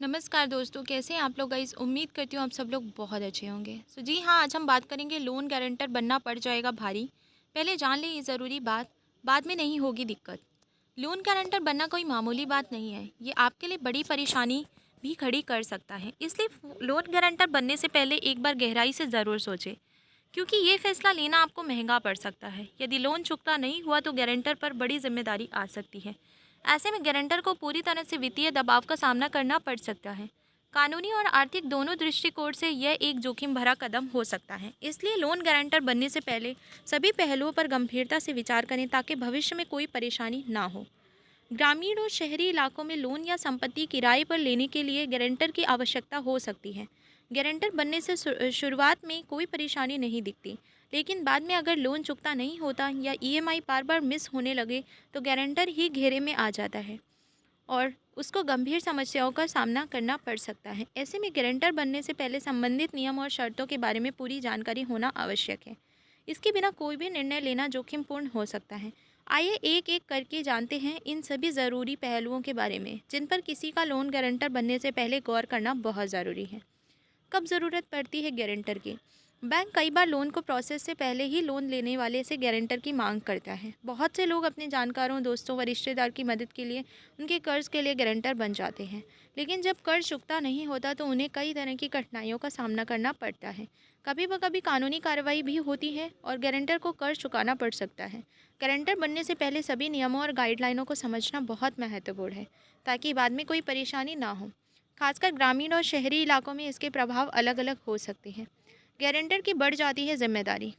नमस्कार दोस्तों, कैसे हैं आप लोग गाइस। उम्मीद करती हूँ आप सब लोग बहुत अच्छे होंगे। जी हाँ, आज हम बात करेंगे लोन गारंटर बनना पड़ जाएगा भारी। पहले जान लें ये ज़रूरी बात, बाद में नहीं होगी दिक्कत। लोन गारंटर बनना कोई मामूली बात नहीं है, ये आपके लिए बड़ी परेशानी भी खड़ी कर सकता है। इसलिए लोन गारंटर बनने से पहले एक बार गहराई से ज़रूर सोचें, क्योंकि ये फैसला लेना आपको महंगा पड़ सकता है। यदि लोन चुकता नहीं हुआ तो गारंटर पर बड़ी जिम्मेदारी आ सकती है। ऐसे में गारंटर को पूरी तरह से वित्तीय दबाव का सामना करना पड़ सकता है। कानूनी और आर्थिक दोनों दृष्टिकोण से यह एक जोखिम भरा कदम हो सकता है। इसलिए लोन गारंटर बनने से पहले सभी पहलुओं पर गंभीरता से विचार करें, ताकि भविष्य में कोई परेशानी ना हो। ग्रामीण और शहरी इलाकों में लोन या संपत्ति किराए पर लेने के लिए गारंटर की आवश्यकता हो सकती है। गारंटर बनने से शुरुआत में कोई परेशानी नहीं दिखती, लेकिन बाद में अगर लोन चुकता नहीं होता या ईएमआई बार बार मिस होने लगे तो गारंटर ही घेरे में आ जाता है और उसको गंभीर समस्याओं का सामना करना पड़ सकता है। ऐसे में गारंटर बनने से पहले संबंधित नियम और शर्तों के बारे में पूरी जानकारी होना आवश्यक है। इसके बिना कोई भी निर्णय लेना जोखिमपूर्ण हो सकता है। आइए एक एक करके जानते हैं इन सभी ज़रूरी पहलुओं के बारे में, जिन पर किसी का लोन गारंटर बनने से पहले गौर करना बहुत ज़रूरी है। कब ज़रूरत पड़ती है गारंटर की? बैंक कई बार लोन को प्रोसेस से पहले ही लोन लेने वाले से गारंटर की मांग करता है। बहुत से लोग अपने जानकारों, दोस्तों व रिश्तेदार की मदद के लिए उनके कर्ज के लिए गारंटर बन जाते हैं। लेकिन जब कर्ज चुकता नहीं होता तो उन्हें कई तरह की कठिनाइयों का सामना करना पड़ता है। कभी कभी कानूनी कार्रवाई भी होती है और गारंटर को कर्ज चुकाना पड़ सकता है। गारंटर बनने से पहले सभी नियमों और गाइडलाइनों को समझना बहुत महत्वपूर्ण है, ताकि बाद में कोई परेशानी ना हो। खासकर ग्रामीण और शहरी इलाकों में इसके प्रभाव अलग अलग हो सकते हैं। गारंटर की बढ़ जाती है जिम्मेदारी।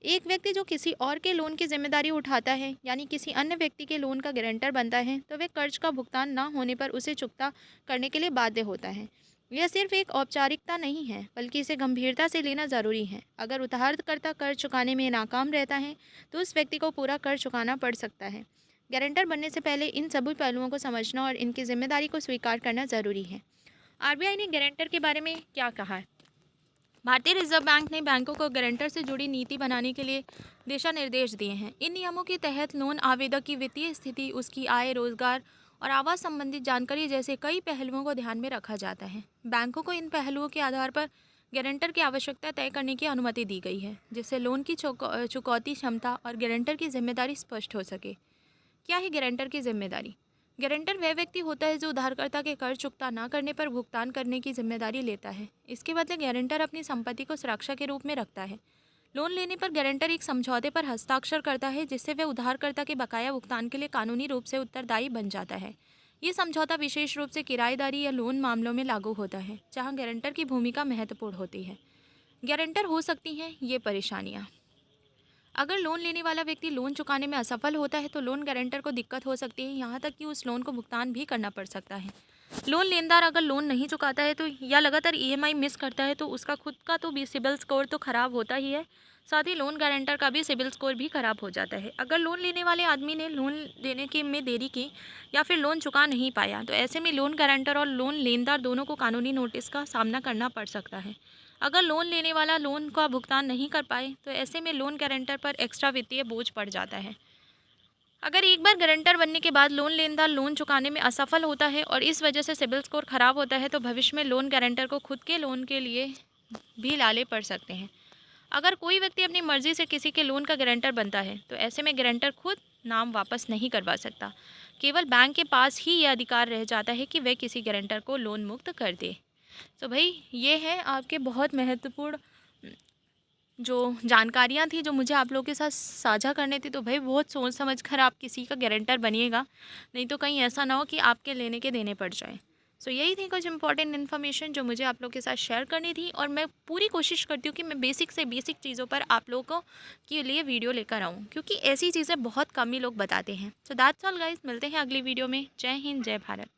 एक व्यक्ति जो किसी और के लोन की जिम्मेदारी उठाता है, यानी किसी अन्य व्यक्ति के लोन का गारंटर बनता है, तो वह कर्ज का भुगतान ना होने पर उसे चुकता करने के लिए बाध्य होता है। यह सिर्फ एक औपचारिकता नहीं है, बल्कि इसे गंभीरता से लेना जरूरी है। अगर उधारकर्ता कर्ज चुकाने में नाकाम रहता है तो उस व्यक्ति को पूरा कर्ज चुकाना पड़ सकता है। गारंटर बनने से पहले इन सभी पहलुओं को समझना और इनकी जिम्मेदारी को स्वीकार करना जरूरी है। आरबीआई ने गारंटर के बारे में क्या कहा है? भारतीय रिजर्व बैंक ने बैंकों को गारंटर से जुड़ी नीति बनाने के लिए दिशा निर्देश दिए हैं। इन नियमों के तहत लोन आवेदक की वित्तीय स्थिति, उसकी आय, रोजगार और आवास संबंधित जानकारी जैसे कई पहलुओं को ध्यान में रखा जाता है। बैंकों को इन पहलुओं के आधार पर गारंटर की आवश्यकता तय करने की अनुमति दी गई है, जिससे लोन की चुकौती क्षमता और गारंटर की जिम्मेदारी स्पष्ट हो सके। क्या है गारंटर की जिम्मेदारी? गारंटर वह व्यक्ति होता है जो उधारकर्ता के कर्ज चुकता न करने पर भुगतान करने की जिम्मेदारी लेता है। इसके बदले गारंटर अपनी संपत्ति को सुरक्षा के रूप में रखता है। लोन लेने पर गारंटर एक समझौते पर हस्ताक्षर करता है, जिससे वह उधारकर्ता के बकाया भुगतान के लिए कानूनी रूप से उत्तरदायी बन जाता है। ये समझौता विशेष रूप से किराएदारी या लोन मामलों में लागू होता है, जहाँ गारंटर की भूमिका महत्वपूर्ण होती है। गारंटर हो सकती हैं ये परेशानियाँ। अगर लोन लेने वाला व्यक्ति लोन चुकाने में असफल होता है तो लोन गारंटर को दिक्कत हो सकती है, यहाँ तक कि उस लोन को भुगतान भी करना पड़ सकता है। लोन लेनदार अगर लोन नहीं चुकाता है तो या लगातार ईएमआई मिस करता है तो उसका खुद का तो भी सिबिल स्कोर तो खराब होता ही है, साथ ही लोन गारंटर का भी सिबिल स्कोर भी खराब हो जाता है। अगर लोन लेने वाले आदमी ने लोन देने के में देरी की या फिर लोन चुका नहीं पाया तो ऐसे में लोन गारंटर और लोन लेनदार दोनों को कानूनी नोटिस का सामना करना पड़ सकता है। अगर लोन लेने वाला लोन का भुगतान नहीं कर पाए तो ऐसे में लोन गारंटर पर एक्स्ट्रा वित्तीय बोझ पड़ जाता है। अगर एक बार गारंटर बनने के बाद लोन लेनदार लोन चुकाने में असफल होता है और इस वजह से सिबिल स्कोर खराब होता है तो भविष्य में लोन गारंटर को खुद के लोन के लिए भी लाले पड़ सकते हैं। अगर कोई व्यक्ति अपनी मर्जी से किसी के लोन का गारंटर बनता है तो ऐसे में गारंटर खुद नाम वापस नहीं करवा सकता। केवल बैंक के पास ही यह अधिकार रह जाता है कि वह किसी गारंटर को लोन मुक्त कर दे। तो भाई ये है आपके बहुत महत्वपूर्ण जो जानकारियाँ थी जो मुझे आप लोगों के साथ साझा करनी थी। तो भाई बहुत सोच समझ कर आप किसी का गारंटर बनिएगा, नहीं तो कहीं ऐसा ना हो कि आपके लेने के देने पड़ जाए। सो यही थी कुछ इंपॉर्टेंट इन्फॉर्मेशन जो मुझे आप लोगों के साथ शेयर करनी थी, और मैं पूरी कोशिश करती हूँ कि मैं बेसिक से बेसिक चीज़ों पर आप लोगों के लिए वीडियो लेकर आऊँ, क्योंकि ऐसी चीज़ें बहुत कम ही लोग बताते हैं। सो दैट्स ऑल गाइस, मिलते हैं अगली वीडियो में। जय हिंद, जय भारत।